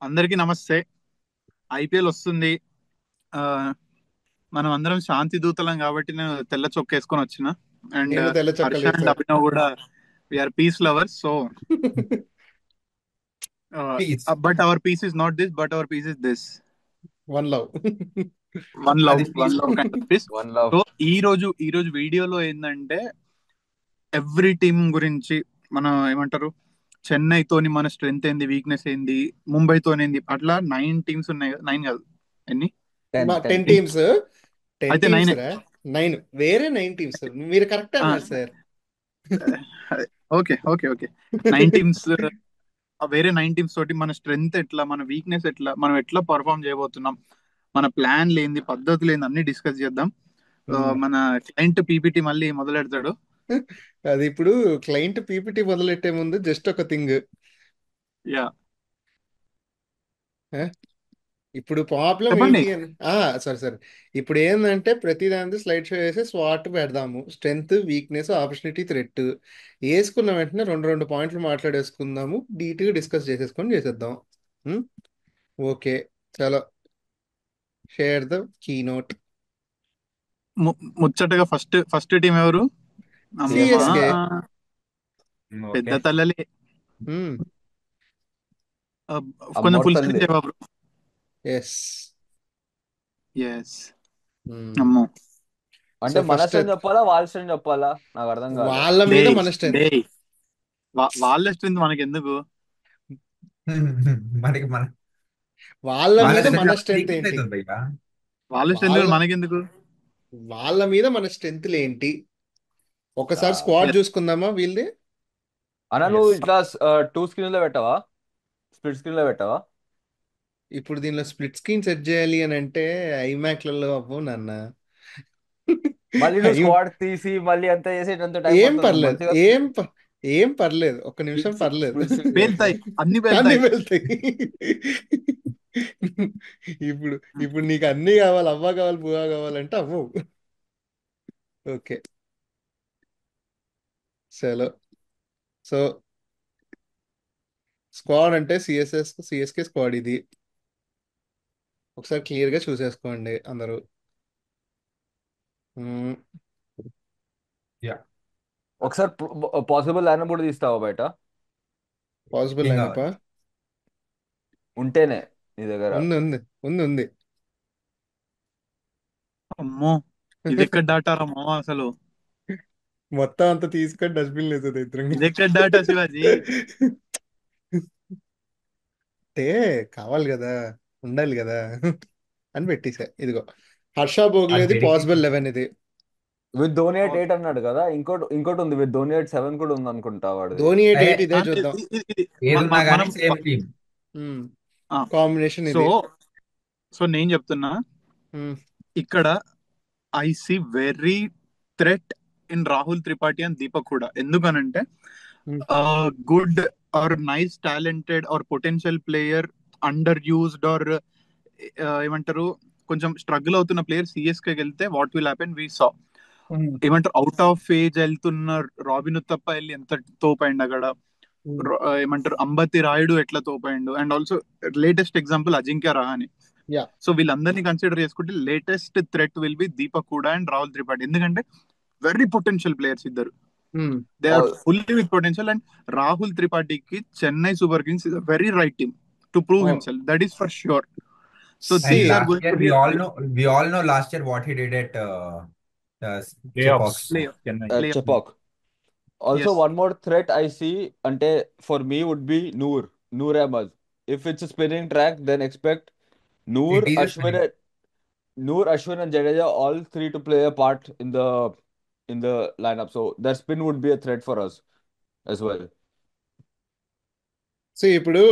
అందరికీ నమస్తే. ఐపీఎల్ వస్తుంది. ఆ, మనం అందరం శాంతి దూతలం కాబట్టి నేను తెల్ల చొక్క వేసుకొని వచ్చిన. అండ్ నేను తెల్ల హర్ష చొక్కాలు అండ్ వేసా. అభినవ్ కూడా we're peace lovers. So peace. But our peace is not this, but our peace is this. One love. One love, అది one peace. Love kind of peace. One love. So ఈ రోజు వీడియోలో ఏంటంటే ఎవ్రీ టీమ్ గురించి మన ఏమంటారు, చెన్నైతోని మన strength ఏంది, వీక్నెస్ ఏంది, ముంబైతోనేంది, అట్లా 9 టీమ్స్ ఉన్నాయి కదా. 9 కాదు, ఎన్ని? Ten ten 10 teams. 10 అయితే టీమ్స్ 9. రా. 9 వేరే 9 టీమ్స్. మీరు కరెక్ట్ అన్నారు sir. Okay okay okay. 9 teams. వేరే 9 టీమ్స్ తోటి మన స్ట్రెంగ్త్ ఎట్లా, మన వీక్నెస్ ఎట్లా, మనం ఎట్లా పర్ఫామ్ చేయబోతున్నాం, మన ప్లాన్ లేని, పద్ధతులు ఏంది, అన్ని డిస్కస్ చేద్దాం. మన క్లయింట్ పీపీటీ మళ్ళీ మొదలెడతాడు. అది ఇప్పుడు క్లయింట్ పీపీటీ మొదలెట్టే ముందు జస్ట్ ఒక థింగ్. యా, ఇప్పుడు ప్రాబ్లం చెప్పండి. ఏంటి అని సరే సరే. ఇప్పుడు ఏంటంటే ప్రతి దాని స్లైడ్ షో వేసి స్వాట్ పెడదాము. స్ట్రెంగ్త్, వీక్నెస్, ఆపర్చునిటీ, థ్రెట్ వేసుకున్న వెంటనే రెండు రెండు పాయింట్లు మాట్లాడేసుకుందాము. డీట్గా డిస్కస్ చేసేసుకొని చేసేద్దాం. ఓకే, చలో. Share the key note. ముచ్చటగా ఫస్ట్ ఫస్ట్ టీం ఎవరు? అమ్మా, సిఎస్కే. సిఎస్కే. పెద్ద ఓకే. తల్లలే. ఆ, కొంచెం అమ్మోర్ ఫుల్ స్క్రీన్ తల్లి. జవాబు. ఎస్. ఎస్. అమ్మో. సో అంటే మన ఫస్ట్ స్ట్రెంత్ చెప్పాలా వాళ్ళ స్ట్రెంత్ చెప్పాలా? నాకు అర్థం కాలే. వాళ్ళ డే మీద మన డే స్ట్రెంగ్త్. వాళ్ళ స్ట్రెంత్ మనకి ఎందుకు? మనకి మన వాళ్ళ వాళ్ళ మీద మన దగ్గర స్ట్రెంగ్త్ వీక్నెస్ ఏంటి? అవుతుంది ఇక. వాళ్ళ స్ట్రెంత్ వాళ్ళ మనకెందుకు? వాళ్ళ మీద మన స్ట్రెంగ్త్లు ఏంటి? ఒకసారి స్క్వాడ్ ఎస్. చూసుకుందామా వీళ్ళది. అన్న నువ్వు ఎస్. ఇట్లా టూ స్క్రీన్ లో పెట్టావా? స్ప్లిట్ స్క్రీన్ లో పెట్టావా? ఇప్పుడు దీనిలో స్ప్లిట్ స్క్రీన్ సెట్ చేయాలి అని అంటే ఐమాక్లలో అవ్వు నాన్న. మళ్ళీ నువ్వు ఐ- స్క్వాడ్ తీసి మళ్ళీ అంత చేసేటంత టైం ఏం పడుతుంది. నువ్వు పర్లేదు, మంచిగా ఏం పర్లేదు, ఒక్క నిమిషం స్ప్లిట్ పర్లేదు. స్ప్లిట్ స్క్రీన్ చేసుకో. పేల్తాయి, అన్ని అన్ని పేల్తాయి. వెళ్తాయి. ఇప్పుడు ఇప్పుడు నీకు అన్ని కావాలి, అవ్వ కావాలి, బువ్వ కావాలంటే అవ్వవు. ఓకే, చలో. సో స్క్వాడ్ అంటే సిఎస్కే స్క్వాడ్ ఇది. ఒకసారి క్లియర్ గా చూసేసుకోండి అందరూ. యా. ఒకసారి పాసిబుల్ లైన్ కూడా తీస్తావా బయట పాసిబుల్ ఏం అయినప్ప. కావాలి? ఉంటేనే నీ దగ్గర? ఉంది ఉంది ఉంది ఉంది. అమ్మో, ఇది ఎక్కడ దాటారా మామ అసలు? మొత్తం అంతా తీసుకొని డస్ట్బిన్ లేదు ఇద్దరం. ఇది ఎక్కడ దాటా శివాజీ? అంటే కావాలి కదా, ఉండాలి కదా అని పెట్టేసా. ఇదిగో హర్ష ఆ భోగ్లేది పాసిబుల్ డెడికేషన్. 11 ఇది. విత్ ధోని ఎట్ 8 అన్నాడు కదా. ఇంకోటి ఇంకోటి ఉంది, విత్ ధోని ఎట్ 7 కూడా ఉంది అనుకుంటా వాడిది. ధోని ఎయిట్ ఏ ఎయిట్ ఇదే అంటే చూద్దాం. ఏదున్నా కానీ మనం సేమ్ టీమ్. కాంబినేషన్ సో ఇది. సో నేను చెప్తున్నా, మ్మ్. ఇక్కడ I see very threat in Rahul Tripathi and Deepak కూడా. ఎందుకనంటే మ్మ్. Good or nice talented or potential player, under used or ఏమంటారు, కొంచెం స్ట్రగుల్ అవుతున్న ప్లేయర్ సిఎస్కే వెళ్తే what will happen we saw. మ్మ్. ఏమంటారు, అవుట్ ఆఫ్ ఏజ్ వెళ్తున్న రాబిన్ ఉత్తప్ప వెళ్ళి ఎంత తోపైండు అక్కడ. మ్మ్. ఏమంటారు, అంబతి రాయుడు ఎట్లా తోపైండు. And also latest example Ajinkya Rahane. Yeah. So వీళ్ళందరినీ కన్సిడర్ చేసుకుంటే latest threat will be Deepak కూడా అండ్ రాహుల్ త్రిపాఠి. ఎందుకంటే వెరీ పొటెన్షియల్ ప్లేయర్స్ ఇద్దరు. మ్మ్. They are fully with potential. And Rahul త్రిపాఠికి Chennai Super Kings is a very right team to prove అవును. Himself. That is for sure. So see And these are last going year to be we all know last year what he did at Playoffs, Chipox. Chennai. Play. Chepauk. Also yes. One more threat I see అంటే for me would be Noor Ahmad. If it's spinning track then expect Noor It is a Ashwin spinning. Noor, Ashwin, and Jadeja, all three to play a part in the lineup. So their spin would be a threat for us as well. So ఇప్పుడు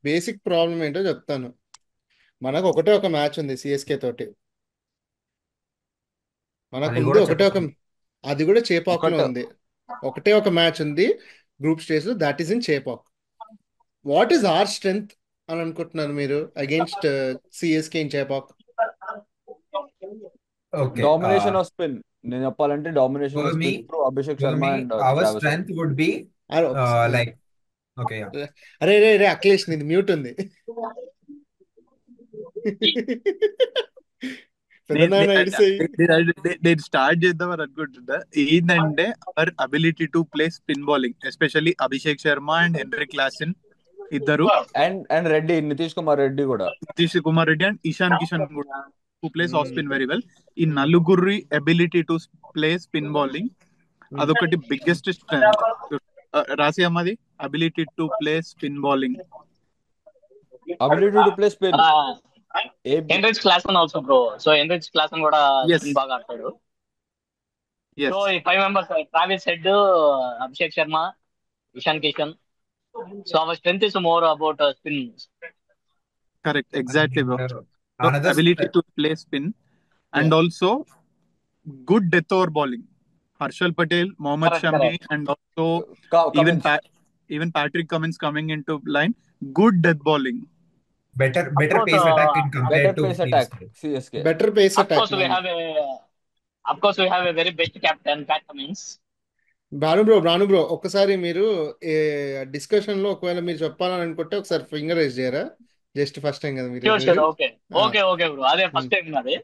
basic problem ఏంటో చెప్తాను. మనకు ఒకటే ఒక match ఉంది CSK తోటి. మనకు అది ఉంది కూడా ఒకటే ఒక, చెప్పకుండా. అది కూడా చేపాక్లో ఒకట ఉంది. ఒకటే ఒక మ్యాచ్ ఉంది గ్రూప్ స్టేజ్ లో, that is in Chepauk. What is our strength అని అనుకుంటున్నారు మీరు against CSK in Chepauk? Okay. Domination of spin. నేను చెప్పాలంటే domination For of me, spin through Abhishek for Sharma me, and our Travis Head. strength would be like okay, yeah. అరే రే రే అఖిలేష్, నీది mute ఉంది. పెద్దనాన్న ఇడిసేయి. నేను స్టార్ట్ చేద్దామని అనుకుంటున్నా. ఏంటంటే our ability to play spin bowling, especially Abhishek Sharma and Henry Klaasen ఇద్దరు, అండ్ రెడ్డి, నితీష్ కుమార్ రెడ్డి కూడా. నితీష్ కుమార్ రెడ్డి అండ్ ఇషాన్ కిషన్ కూడా, who plays off spin very well. ఈ నలుగురి ability to play spin bowling అదొకటి బిగ్గెస్ట్ స్ట్రెంత్. రాసి అమ్మది ability to play spin bowling. Ability to play spin. Heinrich Klaasen also bro. So Heinrich Klaasen కూడా Yes. Spin బాగా ఆడతాడు. Yes. So ఈ 5 members, Travis head, Abhishek Sharma, Ishan Kishan. So our strength is more about spin. Correct. Exactly, bro. So, Another ability to play spin and also good death over bowling. Harshal Patel, Mohammad Correct, Shami, correct. and also even Cummins. even Patrick Cummins coming into line. Good death bowling. better course, pace attack in better compared to pace attack, CSK. CSK. Better pace Of course, we attack. have a very best captain, Pat Cummins. Bhanu bro ఒక్కసారి మీరు discussion లో ఒకవేళ మీరు చెప్పాలని అనుకుంటే ఒకసారి finger raise చేయరా? Just first time కదా మీరు Sure, చేసేది. okay, bro. అదే ఫస్ట్ టైం నాది.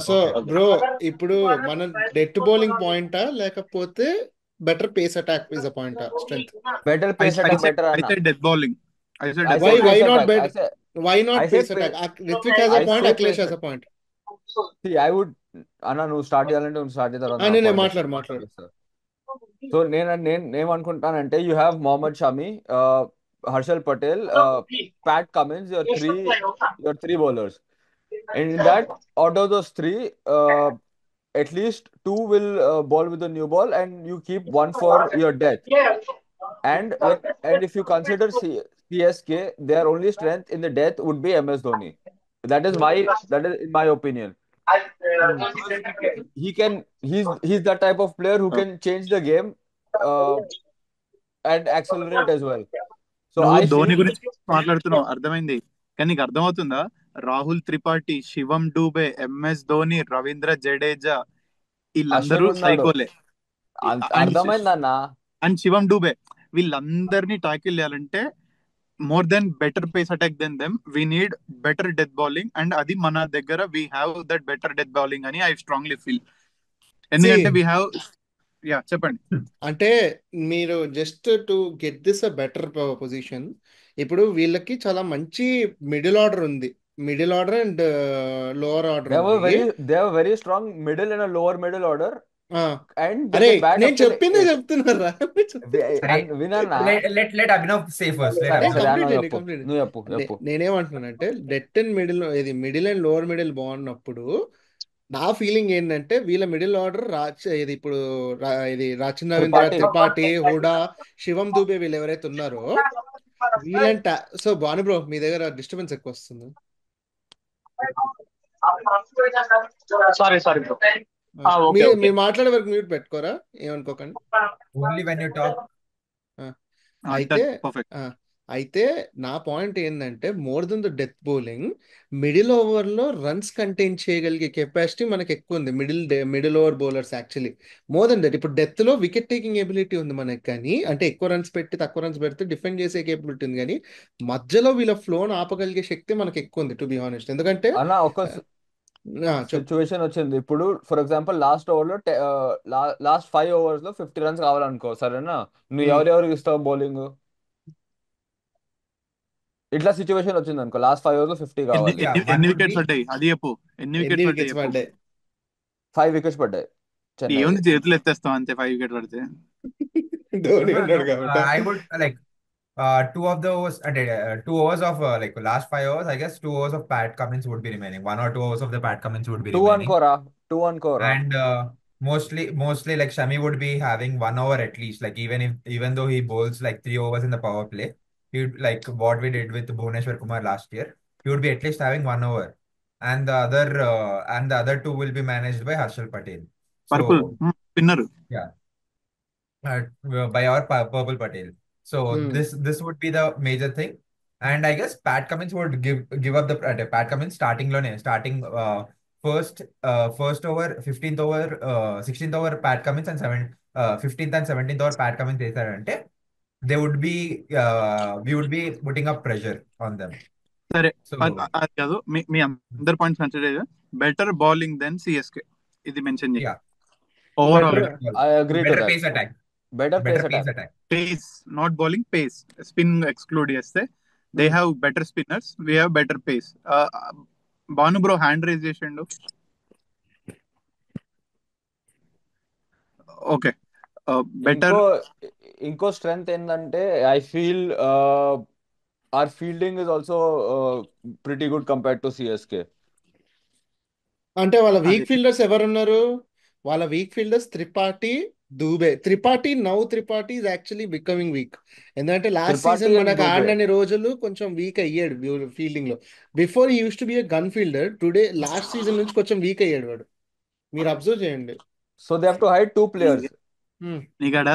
So Okay. బ్రో ఇప్పుడు మన డెత్ బౌలింగ్ పాయింటా లేకపోతే better pace attack is a పాయింటా strength? Better pace I attack, said better I said death bowling. I said I death said Why bowling. pace not attack. bet? Why not I said pace attack? Ritvik has a I point, say Akhilesh pace has a point. See, I would అన్న నువ్వు start చేయాలంటే నువ్వు start చేద్దాం. నేను మాట్లాడు. So నేనేమనుకుంటానంటే you have Mohammed Shami, Harshal Patel, Pat Cummins, your three bowlers. And in that, out of those three, at least two will bowl with the new ball, and you keep one for your death. And if you consider CSK, their only strength in the death would be MS Dhoni. That is in my opinion. He's that type of player who can change the game and accelerate as well. So నువ్వు I Dhoni feel గురించి మాట్లాడుతున్నావు, అర్థమైంది. కానీ నీకు అర్థమవుతుందా? రాహుల్ త్రిపాఠి, శివం Dubey, MS Dhoni, Ravindra Jadeja వీళ్ళందరూ అశ్విన్ ఉన్నాడు. సైకోలే. అర్థమైందన్న. And శివం డూబే వీళ్ళందరినీ టాకిల్ చేయాలంటే more than better pace attack than them we need better death bowling. And అది మన దగ్గర we have that better death bowling అని ఐ స్ట్రాంగ్లీ ఫీల్. ఎందుకంటే వీ హ్యావ్ చెప్పండి. అంటే మీరు just to get this a better position, ఇప్పుడు వీళ్ళకి చాలా మంచి మిడిల్ ఆర్డర్ ఉంది. Middle order and lower order They have a very strong middle and a lower middle order. And they అరే can bat నేను up till చెప్పిందే 8. చెప్తున్నారా? Sorry. Let Abhinav say first. Let అరే, Abhinav. complete. నువ్వు చెప్పు. నేనేమంటున్నానంటే death and middle, ఇది middle and lower middle బాగున్నప్పుడు నా ఫీలింగ్ ఏంటంటే వీళ్ళ మిడిల్ ఆర్డర్ ఇది ఇప్పుడు ఇది రాచిన్ రవీంద్ర, త్రిపాఠి, హుడా, శివం దూబే వీళ్ళు ఎవరైతే ఉన్నారో వీళ్ళంట. సో భాను బ్రో మీ దగ్గర డిస్టర్బెన్స్ ఎక్కువ వస్తుంది. Sorry bro. మీరు మాట్లాడే వరకు మ్యూట్ పెట్టుకోరా, ఏమనుకోకండి. Only when you talk. అయితే నా పాయింట్ ఏంటంటే more than the death bowling, middle over లో రన్స్ కంటైన్ చేయగలిగే కెపాసిటీ మనకి ఎక్కువ ఉంది. Middle over bowlers actually more than that. ఇప్పుడు డెత్ లో వికెట్ టేకింగ్ ఎబిలిటీ ఉంది మనకి, కానీ అంటే ఎక్కువ రన్స్ పెట్టి తక్కువ రన్స్ పెడితే డిఫెండ్ చేసే కేపబిలిటీ ఉంది, కానీ మధ్యలో వీళ్ళ ఫ్లోను ఆపగలిగే శక్తి మనకి ఎక్కువ ఉంది టు బి హానెస్ట్. ఎందుకంటే అన్న ఒక సిచ్యువేషన్ వచ్చింది ఇప్పుడు. ఫర్ ఎగ్జాంపుల్ లాస్ట్ 5 overs లో 50 runs కావాలనుకో, సరేనా? నువ్వు ఎవరెవరికి ఇస్తావు బౌలింగ్? ఇట్లా సిచ్యువేషన్ వచ్చింది అనుకో, లాస్ట్ 5 overs లో 50 కావాలి. ఎన్ని వికెట్స్ పడ్డాయి అది చెప్పు. ఎన్ని వికెట్స్ పడ్డాయి? 5 wickets పడ్డాయి. ఏముంది, చేతులు ఎత్తేస్తాం అంతే 5 wicket పడితే. I would like 2 of those 2 overs of like last 5 overs. I guess 2 overs of Pat Cummins would be remaining. 1 or 2 overs of the Pat Cummins would be remaining. 2 అనుకోరా. And mostly like Shami would be having 1 over at least. Like even though he bowls like 3 overs in the power play, he would, like what we did with Bhuvneshwar Kumar last year, he would be at least having 1 over. And the other 2 will be managed by Harshal Patel. Purple spinner. Yeah. By our Purple Patel. So this would be the major thing. And I guess Pat Cummins would give up the Pat Cummins starting first over, 15th over, 16th over Pat Cummins and 15th and 17th over Pat Cummins చేశారంటే we would be putting up pressure on them. సరే So అది కాదు, మీ అందరి points consider better bowling than CSK, ఇది mention చేయి yeah, overall better గా. better ball, I agree to better that. pace attack, Better pace better pace attack. attack. Pace, not bowling, pace. Spin exclude చేస్తే they have better spinners, we have better pace. Bhanu bro hand raise చేసిండు. Okay, better. ఇంకో strength ఏంటంటే I feel our fielding is also pretty good compared to CSK. అంటే వాళ్ళ week అది fielders ఎవరున్నారు? వాళ్ళ weak fielders Tripathi, Dube. Tripathi is actually becoming weak. ఎందుకంటే last Tripathi season and మనకు Dubey. ఆడినన్ని రోజులు కొంచెం వీక్ అయ్యాడు ఫీల్డింగ్ లో. బిఫోర్ ఈ used to be a gun fielder, today last season నుంచి కొంచెం వీక్ అయ్యాడు వాడు. మీరు అబ్జర్వ్ చేయండి. So they have to hide 2 players. నీకడ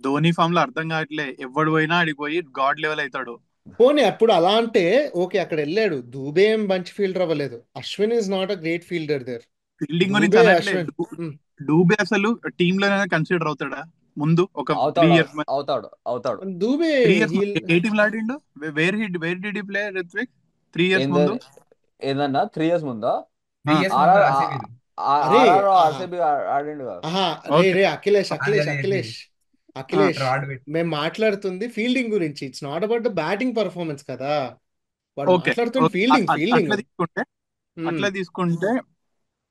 ధోని ఫామ్ లో అర్థం కావట్లే, ఎవడు పోయినా ఆడిపోయి గాడ్ లెవెల్ అవుతాడు. పోనీ అప్పుడు అలా అంటే ఓకే, అక్కడ వెళ్ళాడు. దూబే ఏం మంచి ఫీల్డర్ అవ్వలేదు. Ashwin is not a great fielder there. Fielding గురించి దూబే, అనట్లే, అశ్విన్. డూబే అసలు టీమ్ లోనే కన్సిడర్ అవుతాడా ముందు ఒక 3 అవుతాడు years? అవుతాడు దూబే 3 years హీల్ ఏ టీమ్ లో ఆడిండు? Where did he play Rithvik 3 years ముందు? ఏందన్నా 3 years ముందా 3 years ఆర్ఆర్ ముందు RCB లో. అరే ఆర్సీబీ ఆడిండుగా. రే అఖిలేష్ అదే రాడ్ మేము మాట్లాడుతుంది ఫీల్డింగ్ గురించి. It's not about the batting performance కదా. వాడు ఓకే, మాట్లాడుతుంది ఫీల్డింగ్. అట్లా తీసుకుంటే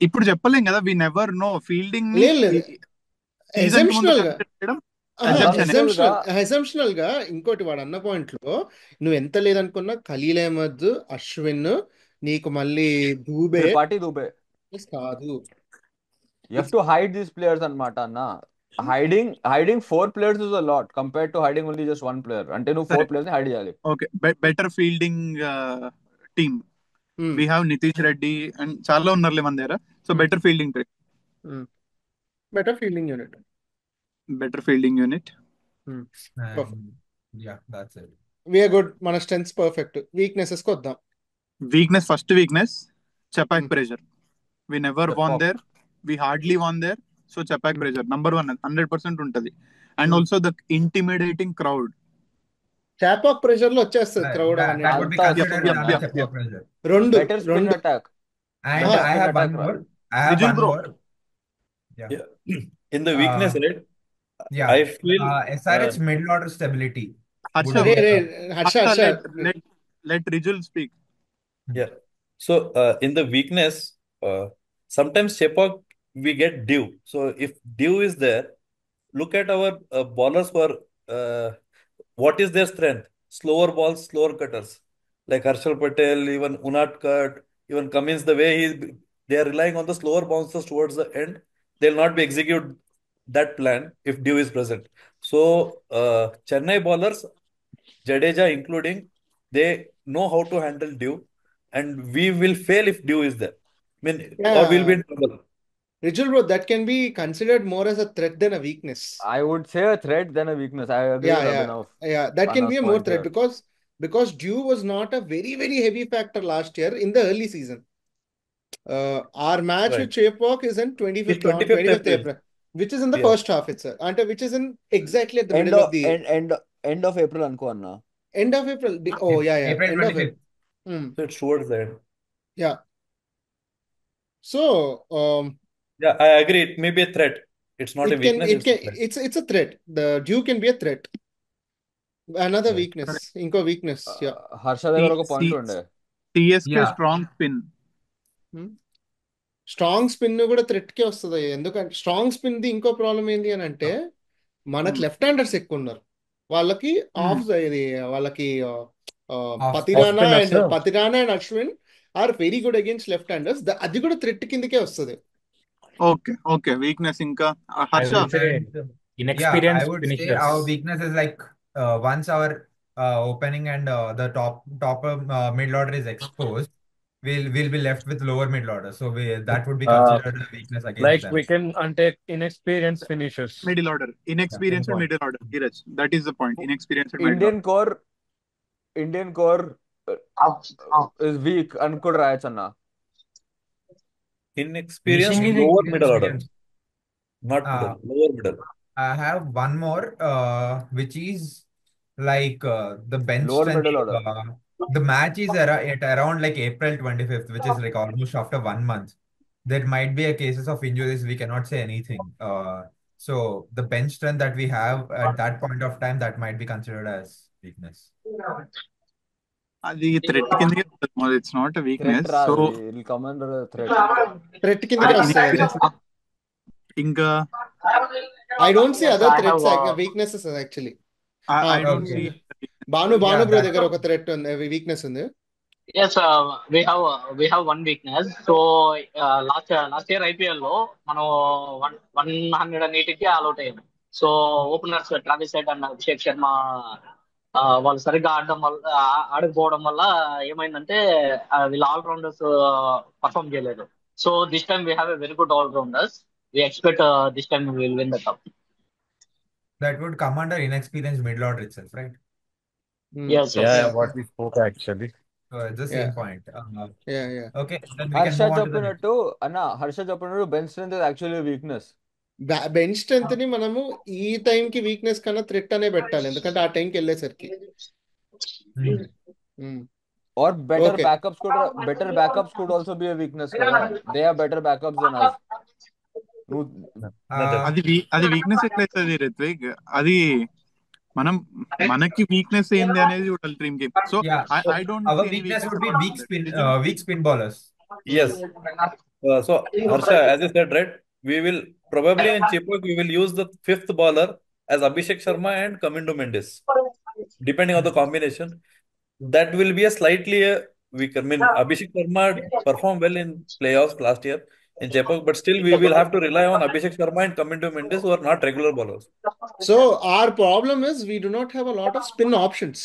ఇప్పుడు చెప్పలేం కదా, వి నెవర్ నో. ఫీల్డింగ్ ని లేదు సీజన్ కి ముందు ఎజంప్షనల్ గా consider చేయడం assumption. ఎజంప్షనల్ గా ఇంకోటి వాడు అన్న పాయింట్ లో నువ్వు ఎంత లేదనుకున్నా ఖలీల్ అహ్మద్, అశ్విన్, నీకు మళ్ళీ దూబే త్రిపాఠి దూబే కాదు. You have to hide these players అన్నమాట అన్న. Hiding 4 players is a lot compared to hiding only just 1 player. అంటే నువ్వు 4 players ని hide చేయాలి. Okay, better fielding team we have Nitish Reddy and చాలా ఉన్నారులే మన దగ్గర. So better fielding team, better fielding unit. Yeah, that's it. We're good. మన strengths perfect. Weaknesses కి వద్దాం. First weakness Chepauk pressure. We never won there, we hardly won there. So Chepauk pressure number 1 100% ఉంటది. And also the intimidating crowd. Chepauk pressure లో వచ్చేస్తుంది crowd. That would be considered another Chapak pressure. Better spin attack. And I have one more. Vijay bro. Yeah. In the weakness, right? Yeah. I feel SRH middle order stability. Harsha, Harsha let Rijul speak. yeah. So in the weakness, sometimes Chepak we get due. So if due is there, look at our bowlers who are what is their strength? Slower balls, slower cutters. Like Harshal Patel, even Unadkat, even Cummins, the way they are relying on the slower bounces towards the end, they'll not be execute that plan if due is present. So Chennai bowlers, Jadeja including, they know how to handle due, and we will fail if due is there. I mean, or we'll be in trouble. Rijul bro, that can be considered more as a threat than a weakness. I would say a threat than a weakness. I agree with Abhinav. That can Abhinav's be a more point threat here. because due was not a very very heavy factor last year in the early season. Our match with Chepak is in 25th April, which is in the first half itself, and which is in exactly at the middle of the end of April అనుకో అన్న. End of April. April end 25th. So it's towards the end. Yeah. So yeah, I agree. It may be a threat. It's not a weakness. It's a threat. The due can be a threat. Another weakness. ఇంకో weakness. Yeah. Harsha దగ్గర ఒక point ఉండే. CSK strong spin. Strong spin కూడా threat కే వస్తుంది. ఎందుకంటే strong spin the ఇంకో problem ఏంటి అని అంటే మనకి లెఫ్ట్ హ్యాండర్స్ ఎక్కువ ఉన్నారు. వాళ్ళకి వాళ్ళకి Pathirana and Ashwin are very good against left handers. అది కూడా థ్రెట్ కిందకే వస్తుంది. ఓకే వీక్నెస్ ఇంకా Harsha. I would say our weakness is like once our opening and the top middle order is exposed, we'll be left with lower middle order. So that would be considered a weakness against like them. we can untake inexperienced finishers. Middle order, inexperienced middle order. Dheeraj, that is the point. Inexperienced Indian core is weak and could రాయొచ్చు అన్న. Inexperienced lower middle order, not middle, lower middle. I have one more, which is like the bench Lower strength. middle order. the match is at around like April 25th, which is like almost after 1 month. There might be a cases of injuries. We cannot say anything. So the bench strength that we have at that point of time, that might be considered as weakness. అది threat కిందకే వస్తుంది. It's not a Threat weakness. So రాదు, it'll come under a threat. Threat అదే కిందకే వస్తాయి అది. Inexperience. ఇంకా I don't see Yes, other I have. Threats weaknesses actually. I don't Okay. See. Bhanu Yeah, bro that దగ్గర ఒక థ్రెట్ ఉంది, weakness ఉంది. Yes, we have one weakness. So last year IPL లో మనం 180కి ఆల్అౌట్ అయ్యాము. So openers Travis Head and Abhishek Sharma వాళ్ళు సరిగ్గా ఆడకపోవడం వల్ల ఏమైందంటే వీళ్ళు ఆల్రౌండర్స్ పర్ఫామ్ చేయలేదు. So this time we have a very good all rounders. We expect this time will win the cup. would come under inexperienced middle order itself, right? Yes, Yeah, yes. what we spoke actually. So it's the same point. Yeah. Okay, then we can Harsha move on to the next. చెప్పినట్టు హర్ష చెప్పినట్టు bench strength is actually weakness. Bench strength ని మనము ఈ time కి weakness కన్నా threat అనే పెట్టాలి, ఎందుకంటే ఆ టైంకి వెళ్ళేసరికి. Or better Okay. backups could also be a weakness కదా. They have better backups than us. అది వీక్నెస్ ఎట్లయితుంది రిత్విక్? అది మనకి వీక్నెస్ ఏంది అనేది చూడాలి dream game. So Yeah, so I don't our see any weakness weakness would be about weak spin bowlers. Yes. So Harsha, as you said, right, we will probably in Chepauk we will use the fifth bowler as Abhishek Sharma and Kamindu Mendes, depending on the combination. That will be a slightly weaker. I mean, Abhishek Sharma performed well in playoffs last year in Chepauk, but still we will have to rely on Abhishek Sharma and Kamindu Mendes, who are not regular bowlers. So our problem is we do not have a lot of spin options.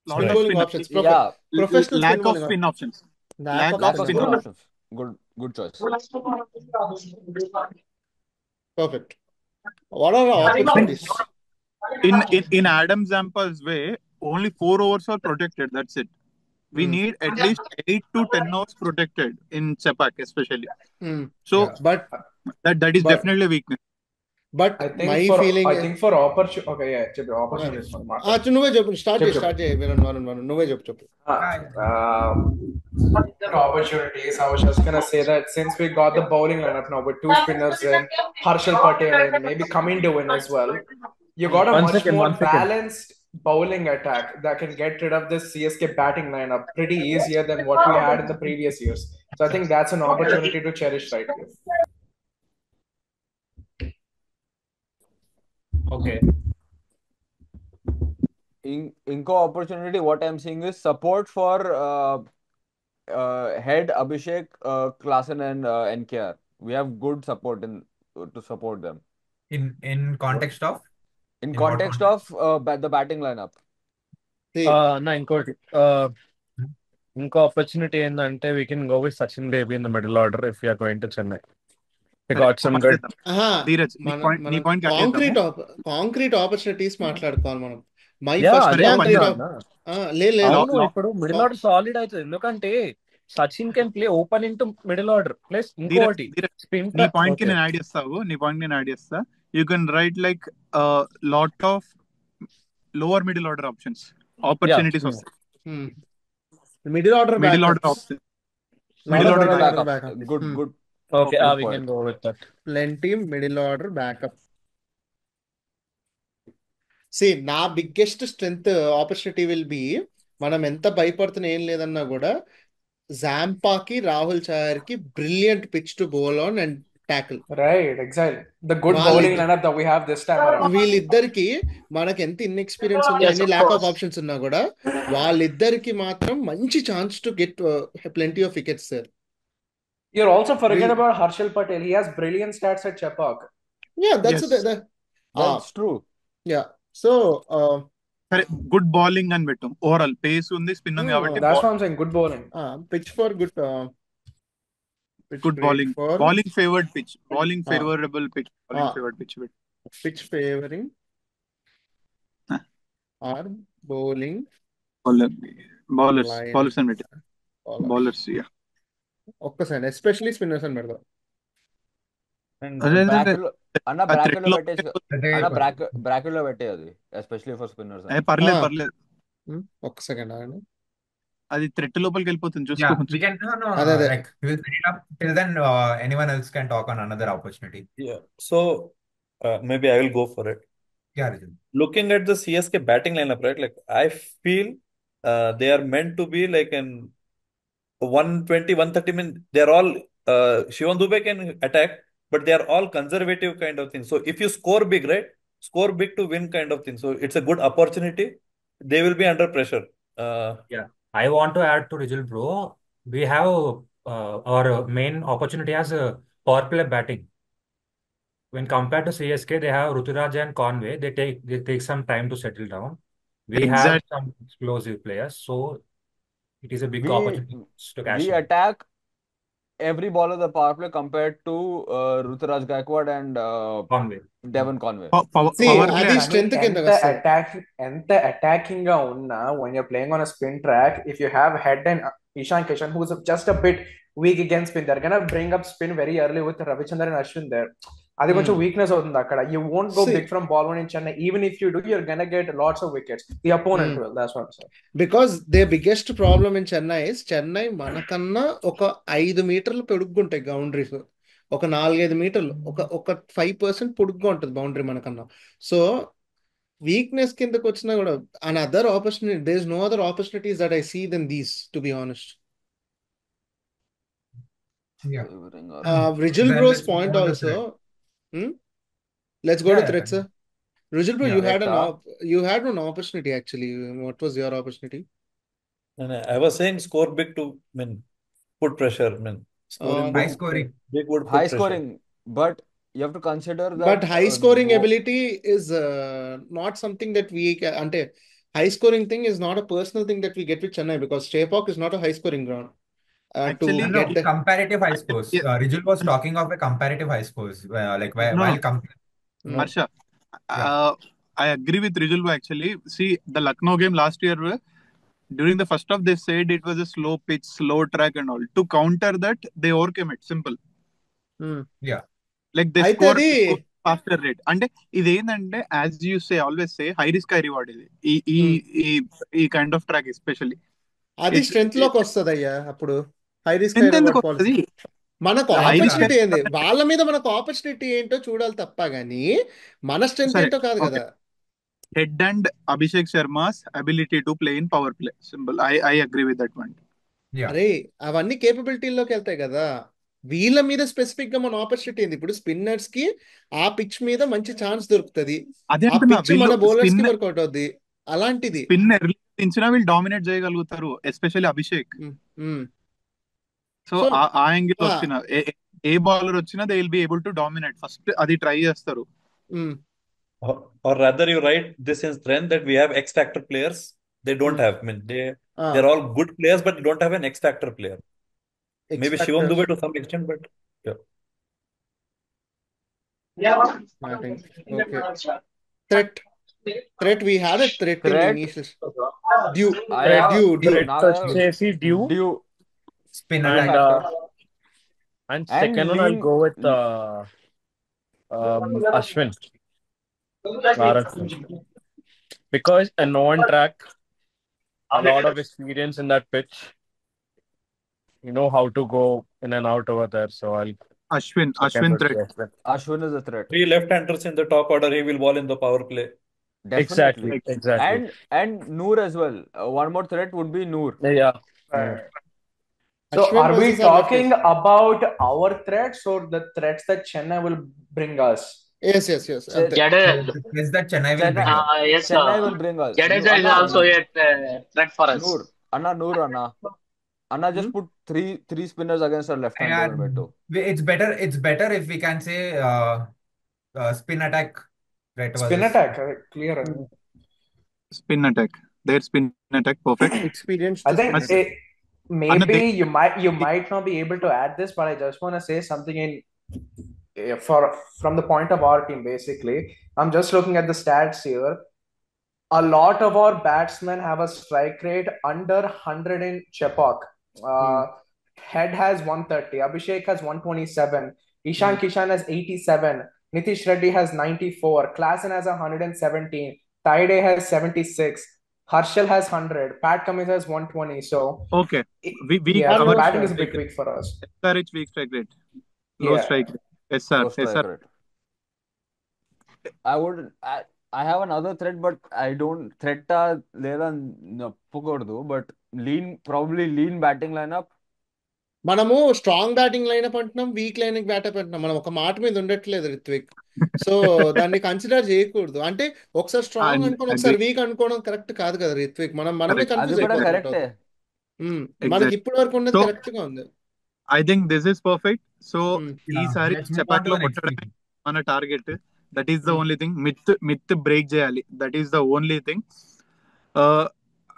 Spin bowling options. Yeah. Professional lack spin of bowling spin options. Lack Lack of of spin spin options. options. Good choice. Perfect. What are the opportunities? In Adam Zampa's way, only 4 overs are protected. That's it. We need at least 8 to 10 overs protected in Chepauk, especially. So But that is definitely a weakness. But my feeling I think for opportunity, okay, yeah, చెప్పు opportunities for నువ్వే చెప్పు, start చెప్పు. చేయి నువ్వే చెప్పు. Opportunities. I was just gonna say that since we got the bowling lineup now with 2 spinners in, Harshal Patel and maybe Kamindu in as well, you got a much more balanced bowling attack that can get rid of this CSK batting lineup pretty easier than what we had in the previous years. So I think that's an opportunity to cherish right here. Okay. ఇంకో opportunity what I'm seeing is support for head Abhishek, Klassen and NKR. We have good support to support them. In context of? In In context what of the batting lineup. ఇంకో opportunity ఏంటంటే we can go with Sachin Baby in the middle order if you're going to Chennai. Concrete opportunities మాట్లాడుకోవాలి మనం. ఇప్పుడు middle order solid అవుతుంది, ఎందుకంటే Sachin can play open into middle order plus ఇంకోటి నీ point కి నేను యాడ్ చేస్తా. You can right like lot of lower middle order opportunities వస్తాయి. Middle order option Good. Okay, we can go with that. Plenty middle order backup. See, నా biggest strength opportunity will be, మనం ఎంత భయపడుతున్నా ఏం లేదన్నా కూడా జాంపాకి, రాహుల్ చహర్ కి brilliant pitch to bowl on and tackle. Right, exactly. The good bowling lineup that we have this time around. వీళ్ళిద్దరికి మనకి ఎంత ఇన్ఎక్స్పీరియన్స్ ఉన్నా, ఎన్ని ల్యాక్ ఆఫ్ ఆప్షన్స్ ఉన్నా కూడా వాళ్ళిద్దరికి మాత్రం మంచి chance to get plenty of wickets sir. You're also forgetting about Harshal Patel. He has brilliant stats at Chepauk. Yeah, that's true. Yeah. So good bowling అని పెట్టాం. ఓవరాల్ పేస్ ఉంది, spin ఉంది కాబట్టి That's what I'm saying. Good bowling. Pitch for good. Good bowling. Bowling favored pitch. Bowling favorable pitch. Bowling favored pitch. Pitch favoring or bowling. Bowlers and bowlers. Yeah. ఒక్కసారి especially spinners అని పెడతాం. Bracket లో పెట్టే అది especially for spinners. పర్లేదు. ఒక్క second. అది threat లోపలికి వెళ్ళిపోతుంది Yeah, చూసుకోవచ్చు. we can. No, అదే అదే like we will set it up. Till then, anyone else can talk on another opportunity. Yeah. So maybe I will go for it. Yeah, Rijul. Looking at the CSK batting lineup, right? Like I feel they are meant to be like an 120, 130 minutes. They're all Shivam Dube can attack, but they are all conservative kind of things. So if you score big, right? Score big to win kind of thing. So it's a good opportunity. They will be under pressure. Yeah, I want to add to Rijul, bro. We have our main opportunity as a power play batting. When compared to CSK, they have Ruturaj and Conway. They take some time to settle down. We have Exactly. some explosive players, so it is a big We opportunity to cash we in. attack every ball of the power play compared to Ruturaj Gaikwad and Conway. Devon Conway. See, power play అది కానీ strength కిందకి వస్తుంది. ఎంత attacking గా ఉన్నా when you're playing on a spin track, if you have head and Ishan Kishan who's just a bit weak against spin, they're gonna bring up spin very early with Ravichandran and Ashwin there. అది కొంచెం weakness అవుతుంది అక్కడ. You won't go See, big from ball one in Chennai. Even if you do, you're gonna get lots of wickets. The opponent will. That's what I'm saying. Because they biggest problem in Chennai is Chennai మనకన్నా ఒక 5 మీటర్లు పొడుగ్గుంటాయి boundaries, ఒక 4-5 మీటర్లు, ఒక 5% పొడుగ్గా ఉంటుంది boundary మనకన్నా. So weakness కిందకి వచ్చినా కూడా another opportunity, there is no other opportunities that I see then these, to be honest. Yeah. Rijul Then bro's let's go point on the also. thread. Let's go Yeah, to thread, sir. Rijul bro, Yeah, you had an opportunity actually. What was your opportunity? And I was saying score big to put pressure. Scoring high big, scoring. big would put High pressure. scoring, but you have to consider But that high scoring ability is not something that we ante high scoring thing is not a personal thing that we get with Chennai, because Chepauk is not a high scoring ground. Actually, No, get comparative high scores. Yeah. Rijul was talking of a comparative high scores, like while No, comparing. Harsha, Yeah. I agree with Rijul actually. See, the Lucknow game last year, during the first half, they said it was a slow pitch, slow track and all. To counter that, they overcame it. Simple. Yeah. Like they అయితే scored అది faster rate. అంటే ఇదేంటంటే as you say always say high risk high reward ఇది ఈ kind of track especially. అది strength లోకి వస్తుంది అయ్యా. అప్పుడు హై రిస్క్ ఎంత ఎందుకు వస్తుంది? మనకు హై రిస్క్ ఆపర్చునిటీ ఏంది, వాళ్ళ మీద మనకు ఆపర్చునిటీ ఏంటో చూడాలి తప్ప గానీ మన స్ట్రెంత్ సరే, ఏంటో కాదు కదా. Head and Abhishek Sharma's ability to play in power play, simple. I agree with that point. Yeah. అరే అవన్నీ కేపబిలిటీలోకి వెళ్తాయి కదా. వీళ్ళ మీద స్పెసిఫిక్ గా మన ఆపర్చునిటీ ఏంది, ఇప్పుడు స్పిన్నర్స్ కి ఆ పిచ్ మీద మంచి ఛాన్స్ దొరుకుతుంది, అదే ఆ అంటున్నా, పిచ్ మన బౌలర్స్ కి స్పిన్ వర్కౌట్ అవుద్ది. అలాంటిది స్పిన్ ఎర్లీ దించినా వీళ్ళు డామినేట్ చేయగలుగుతారు, ఎస్పెషల్లీ అభిషేక్. సో సో ఆ యాంగిల్ వచ్చిన ఏ బౌలర్ వచ్చినా they will be able to dominate. First అది ట్రై చేస్తారు. Or rather, you write this in trend that we have X factor players. They don't have. They're all good players, but they don't have an X factor player. Maybe Shivam Dube to some extent, but yeah. Okay. Threat. We had a threat in initial. Due. Spin And attack. and second one I'll go with Ashwin. Because a known track, a lot of experience in that pitch. You know how to go in and out over there. So I'll Ashwin threat. Ashwin is a threat. 3 left-handers in the top order. He will ball in the power play. Definitely. Exactly. And Noor as well. One more threat would be Noor. Yeah. So Ashwin are we versus talking about our threats or the threats that Chennai will bring us? Yes. Is that Chennai will bring us? Yes, Chennai will bring us. Jadeja is also a threat for us. Noor. Anna just put three spinners against her left-hander. It's better if we can say spin attack. Right, Spin attack, clear. Spin attack. Their spin attack, perfect. Experience. I think maybe you might not be able to add this, but I just want to say something from the point of our team. Basically, I'm just looking at the stats here. A lot of our batsmen have a strike rate under 100 in Chepauk. Head has 130, Abhishek has 127, Ishan Kishan has 87, Nitish Reddy has 94, Klassen has 117, Taide has 76, Harshal has 100. Pat Cummins has 120. So, Okay. We yeah, so our batting is a strike bit weak for us. encourage weak strike rate. Low Yeah. strike rate. Yes, sir. Low Yes, strike sir. rate. I have another threat, but I don't threat లేదా నొప్పకూడదు, but probably lean batting lineup. మనము strong batting lineup అంటున్నాం, week lining బ్యాటప్ అంటున్నాం. మనం ఒక మాట మీద ఉండట్లేదు Ritwik. So దాన్ని కన్సిడర్ చేయకూడదు. అంటే ఒకసారి స్ట్రాంగ్ అనుకోని ఒకసారి వీక్ అనుకోవడం కరెక్ట్ కాదు కదా రిత్విక్. మనమే Correct. అది కన్ఫ్యూజ్ కూడా అయిపోతుంటాం. కరెక్టే. మనకి Exactly. ఇప్పటి వరకు ఉన్నది So కరెక్ట్ గా ఉంది. I think this is perfect. So Yeah, ఈసారి let's move on to చపాక్లో the next కొట్టడమే week. మన target. That is the only thing. Myth break చేయాలి. That is the only thing.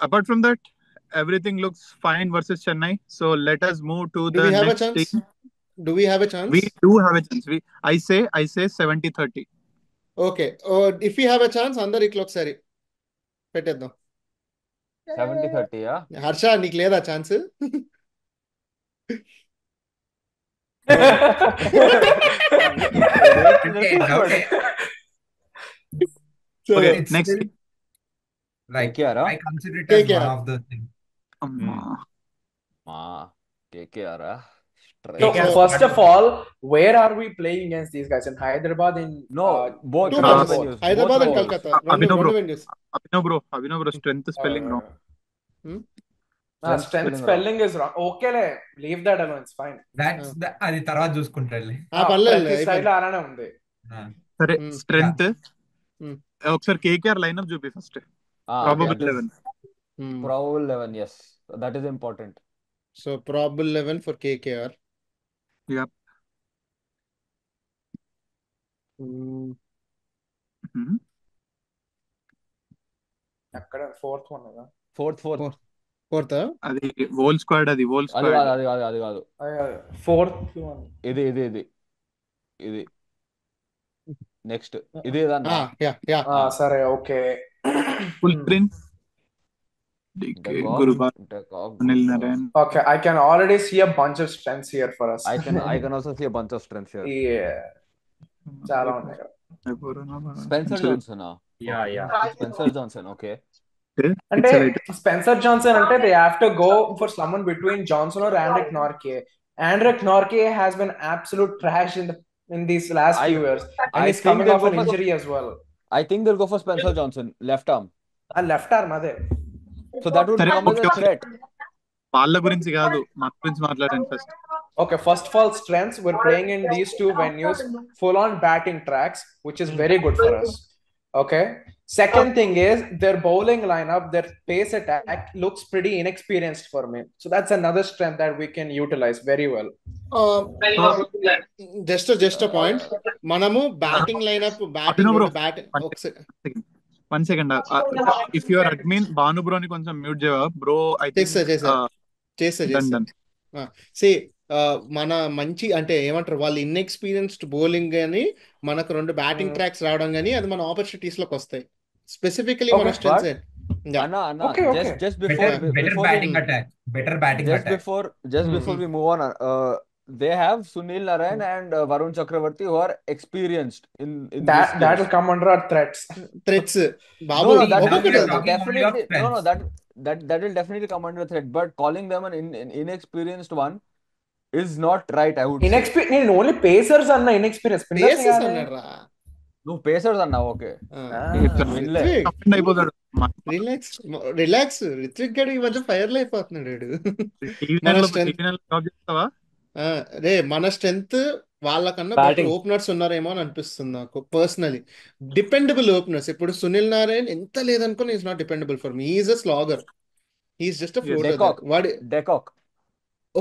Apart from that, everything looks fine versus Chennai. So let us move to Do the we have a next chance? team. Do we have a chance? We do have a chance. I say 70-30. Okay, if you have a chance అందరు ఇట్లా ఒకసారి పెట్టేద్దాం. 70-30, హర్ష నీకు లేదా chance? Okay, It's next still team. like KKR, I consider it as KKR. one of the things. KKR. So, KKR first started of all, where are we playing against these guys? In Hyderabad? In No, both Two Kolkata? venues, venues. Hyderabad Both and venues. Calcutta. Abhinav bro. రెండు venues. Abhinav bro, strength spelling no. Strength spelling is wrong. Okay, leave that alone. It's fine. that's అది తర్వాత చూసుకుంటారులే. పర్లేదు ప్రతి style అలానే ఉంది. సరే, strength ఒకసారి KKR line-up చూపి first. Probable 11. Probable 11, yes. That is important. So probable 11 for KKR. Yep. అక్కడ ఫోర్త్ వన్ కదా, Fourth. అది హోల్ స్క్వాడ్. అది కాదు. ఫోర్త్ వన్ ఇది నెక్స్ట్ ఇది ఏదన్నా. సరే, okay. Full screen. Gurbaz, Anil Narayan. Okay, I can already see a bunch of strengths here for us. I can also see a bunch of strengths here. Yeah. చాలా ఉన్నాయి కదా. Spencer Johnson. Yeah. Spencer Johnson, okay. అంటే Spencer Johnson అంటే they have to go for someone between Johnson or Andrik Norke. Andrik Norke has been absolute trash in these last few years, and he's coming off an injury as well. I think they'll go for Spencer Johnson, left arm. Left arm అదే. So that would come as a threat. వాళ్ళ గురించి కాదు, మన గురించి మాట్లాడండి first. Okay, first of all, strengths. We're playing in these two venues, full on batting tracks, which is very good for us. Okay. Second thing is their bowling lineup, their pace attack looks pretty inexperienced for me. So that's another strength that we can utilize very well. Just a point. మనము batting lineup one second. If your admin Bhanu బ్రోని కొంచెం mute చేయవా bro? I చేస్తా. మన మంచి అంటే ఏమంటారు, వాళ్ళు ఇన్ఎక్స్పీరియన్స్డ్ బౌలింగ్ గానీ మనకు 2 బ్యాటింగ్ ట్రాక్స్ రావడం గానీ అది మన ఆపర్చునిటీస్ లోకి వస్తాయి. స్పెసిఫికలీ మన strengths. Just before better batting attack. Just before we move on, they have Sunil Narayan and Varun Chakravarti who are experienced in that will come under our threats. Babu, that will definitely come under threat, but calling them an inexperienced one is not right, I would say. Only pacers are inexperienced. Pacers అన్నారా? నువ్వు pacers అన్నావు. Okay, relax. Ritwik గడు ఈ మధ్య fire life అవుతున్నాడు. రే మన strength వాళ్ళకన్నా openers ఉన్నారేమో అని అనిపిస్తుంది నాకు పర్సనలీ. Dependable openers. ఇప్పుడు సునీల్ నారాయణ్ ఎంత లేదనుకో is not dependable for me. Is a slogger. Is just a floater. వాడి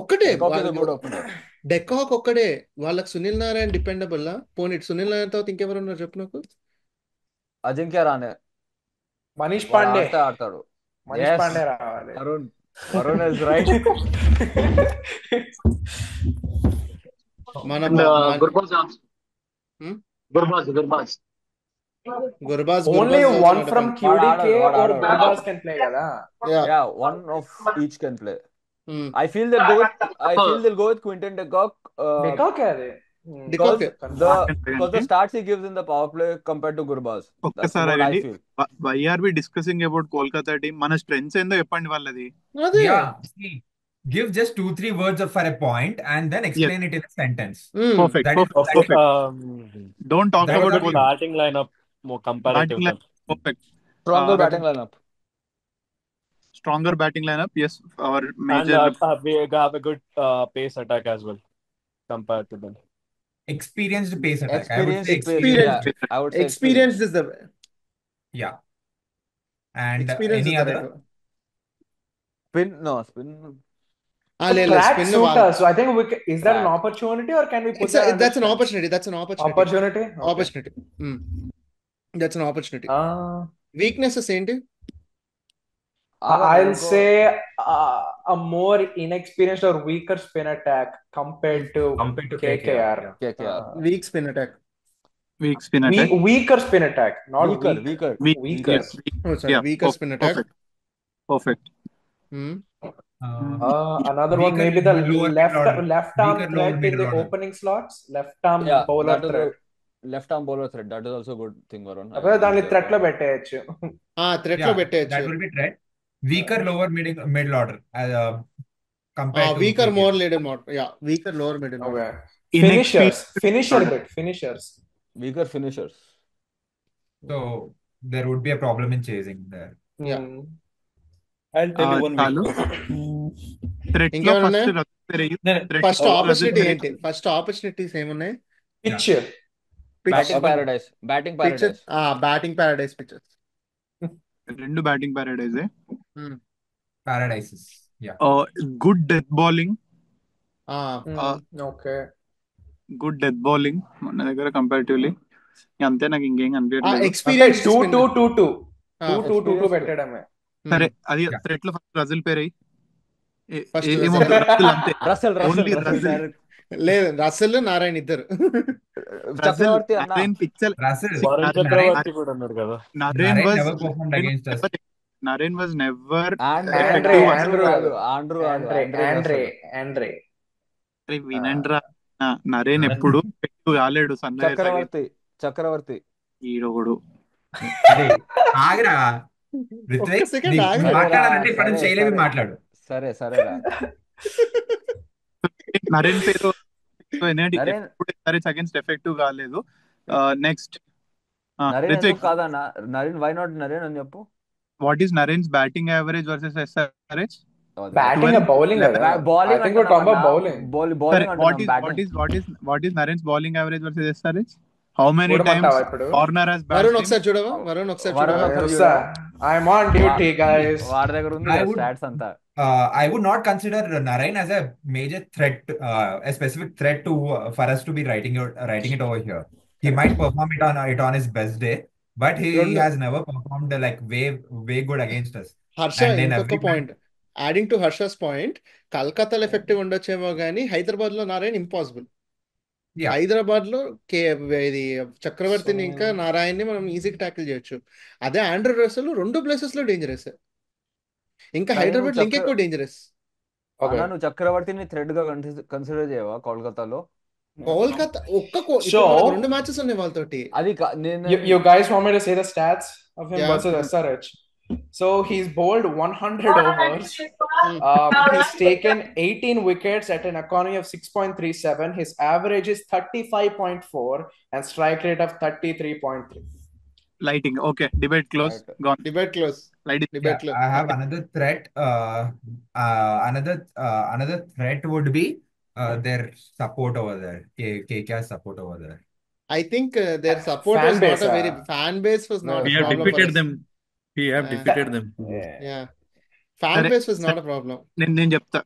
ఒక్కటే డెకాక్ ఒక్కడే. వాళ్ళకి సునీల్ నారాయణ్ డిపెండబుల్. పోనీ సునీల్ నారాయణ్ తర్వాత ఇంకెవరు ఉన్నారు చెప్పు నాకు? అజింక్య రానే, మనీష్ పాండే ఆడతాడు. మనీష్ పాండే రావాలి. Varun is right. Gurbaz only one from QDK or Gurbaz can play kada. Yeah, one of each can play. I feel they'll go with Quinton de Kock. De Kock hai Dickov because the stats he gives in the power play compared to Gurbaz. That's ఒక్కసారి what I ఆగండి. feel. Why are we discussing about Kolkata team? మన strengths ఏందో చెప్పండి వాళ్ళది. అదే Yeah, see, give just 2-3 words for a point and then explain it in a sentence. Perfect, That is perfect, Okay. perfect. Don't talk that is about what we Good do. batting lineup, more comparative batting line. Perfect. Stronger batting lineup. Stronger batting lineup. Yes, our and major. we have a good pace attack as well compared to them. Experienced pace attack. I would say Experience. experienced. I would say Experience is the Yeah. And experience any is the other? right word. spin. లేదు Track spin suit వాళ్ళ- us. So I think is that an Track. opportunity or can we put It's that under that's an strength? opportunity. That's an opportunity. Opportunity? Okay. Opportunity. That's an opportunity. Uh, Weaknesses ఏంటి? I'll say a more inexperienced or weaker spin attack compared to KKR. KKR. Weak spin attack. Weak spin attack. Weaker spin attack, not Weaker. weaker. Yes. Oh, sorry. Yeah, Weaker spin attack. Perfect. Another one, weaker maybe the lower left middle order. left arm Weaker lower threat in middle the order. opening slots. Left arm Yeah, bowler that is threat. left arm bowler threat. That is also a good thing, Varun. I అప్పుడు agree దాన్ని with threat లో that. పెట్టేయచ్చు. Threat లో Yeah, that పెట్టేయచ్చు. will be threat. Weaker lower middle order compared to weaker KKR. More middle more. Yeah weaker lower middle more. Okay. Finishers. Weaker finishers. So there would be a problem in chasing there. Yeah. I'll tell you one చాలు. weakness. Threat లో ఇంకేమన్నా first Rajat పెరిగి. First Oh, opportunity Rajat ఏంటి? First opportunities ఏమున్నాయి? Pitch. Batting paradise. Batting paradise. Batting paradise pitches. రెండు batting paradise. Paradises. Yeah. Good death bowling. Okay. Good death bowling మన దగ్గర comparatively. అంతే, నాకు ఇంకేం కనిపించలేదు. ఎక్స్పీరియన్స్ 2-2 పెట్టడమే. సరే, అది థ్రెట్ లో ఫస్ట్ రజల్ పేరై. First ఏమో Russell. రజల్ అంతే. Russell. Only Russell. లేదు రసల్ నారాయణ ఇద్దరు. చక్రవర్తి అన్న. నరేన్ పిచ్చల్. Russell. వరుణ్ చక్రవర్తి కూడా ఉన్నాడు కదా. Naren was never performed against us. Naren was never Andre. వినండ్రా. Naren ఎప్పుడు effective కాలేడు. చక్రవర్తి ఈడొకడు. అదే ఆగరా రిత్విక్, ఒక్క second నీకు ఆగరా. మాట్లాడాలంటే ఇప్పటి నుంచి చేయలేవి మాట్లాడు. సరేరా. నరేన్ పేరు నరేన్ అగేన్స్ట్ ఎఫెక్టివ్ కాలేదు. నెక్స్ట్ నరేన్ ఎందుకు కాదన్న? నరేన్ వై నాట్ నరేన్ అని చెప్పు. What is Narine's batting average versus SRH? Batting and bowling. Bowling. I think we're talking about bowling. What is Naren's bowling average versus SRH? How many times corner has batted? Varun ఒకసారి చూడవా? వరుణ్ ఒకసారి చూడవా? I'm on duty, guys. వాడి దగ్గర ఉంది stats అంతా. I would not consider Narain as a major threat, a specific threat to for us to be writing it over here. He might perform it on his best day, but he has never performed like way good against us. Harsha ఇంకొక point, adding to Harsha's point, కల్కత్తాలో effective ఉండొచ్చేమో కానీ హైదరాబాద్ లో Narayana impossible. Hyderabad లో ఇది చక్రవర్తిని ఇంకా నారాయణని మనం ఈజీగా ట్యాకిల్ చేయొచ్చు. అదే ఆండ్రూ రసెల్ రెండు ప్లేసెస్ లో డేంజరస్, ఇంకా హైదరాబాద్ లో ఇంకెక్కువ డేంజరస్. నువ్వు చక్రవర్తిని థ్రెడ్ గా కన్సిడర్ చేయవా కోల్కతాలో? కోల్కతా రెండు మ్యాచెస్ ఉన్నాయి వాళ్ళతోటి. అది you guys want me to say the stats of him versus SRH? So he's bowled 100 overs. He's taken 18 wickets at an economy of 6.37. His average is 35.4 and strike rate of 33.3. Lighting. Okay. Debate close. Gone. Debate close. Debate close. I have another threat. Another threat would be their support over there. KKR support over there. I think their support was not a very fan base was not. We have defeated them. We have defeated them. Yeah. Fan base was not a problem. నేను చెప్తా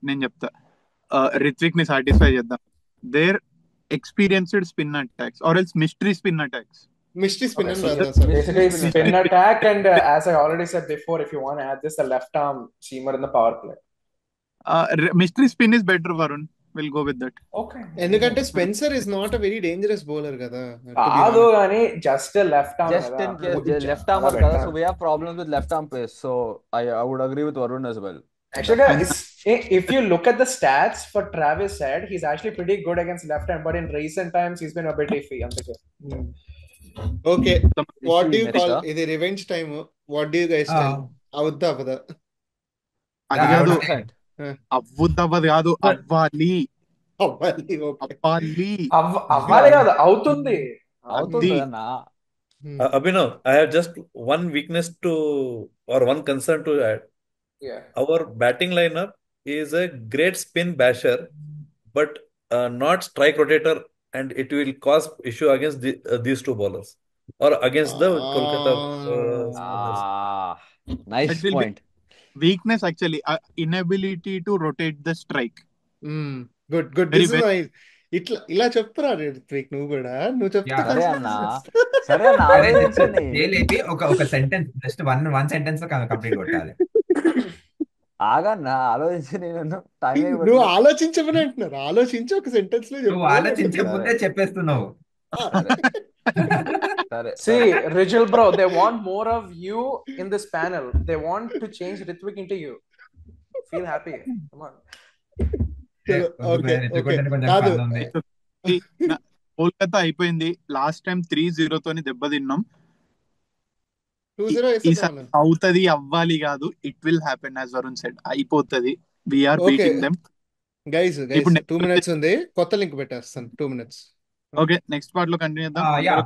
రిత్విక్ ని satisfy చేద్దాం. Their experienced spin attacks are else mystery spin attacks. Mystery spin basically spin attack, and as I already said before, if you want to add this, a left arm seamer in the power play. Mystery spin is better, Varun. We'll go with that. Okay. ఎందుకంటే Spencer is not a very dangerous bowler కదా. కాదు కానీ just a left arm. Just in case left arm కదా, so we have problems with left arm pace. So I would agree with Varun as well. Actually, If you look at the stats for Travis Head, he's actually pretty good against left hand, but in recent times he's been a bit iffy. Okay, what do you Next, call ఇది revenge time? What do you guys tell? అవుద్దా అవదా? అది కాదు, 100%. అవ్వదు కాదు, అవ్వాలి అవ్వాలి. Okay, అవ్వాలి. అవ్వాలి కాదు, అవుతుంది. అవుతుంది అన్న. Abhinav, I have just one weakness to, or one concern to add. Yeah. Our batting lineup is a great spin basher, but not strike rotator, and it will cause issue against these two bowlers or against the Kolkata spinners. Nice It will be point. weakness actually, inability to rotate the strike. Good good. Very this is nice. ఇలా చెప్తురా రిత్విక్, నువ్వు కూడా నువ్వు చెప్తే Yeah. సరే consider అన్న, చేస్తా. సరే అన్న, ఆలోచించండి. లేపి ఒక సెంటెన్స్ జస్ట్ వన్ సెంటెన్స్ లో కంప్లీట్ కొట్టాలి. ఆగన్నా, ఆలోచించి నేను టైం నువ్వు ఆలోచించమని అంటున్నారు. ఆలోచించి ఒక సెంటెన్స్ లో నువ్వు చెప్పు. ఆలోచించే ముందే చెప్పేస్తున్నావు. సరే. See, Rijal bro, they want more of you in this panel. They want to change Ritwik into you. Feel happy. Come on. Okay okay. కాదు, కోల్కతా అయిపోయింది. లాస్ట్ టైం 3-0 తోని దెబ్బతిన్నాం. 2-0 ఈసారి అవుతది, అవ్వాలి కాదు, it will happen as Varun said. అయిపోతది. We're beating them. Guys ఇప్పుడు 2 minutes ఉంది, కొత్త లింక్ పెట్టేస్తాను. 2 minutes. ఓకే, నెక్స్ట్ పార్ట్ లో కంటిన్యూ చేద్దాం. Yeah,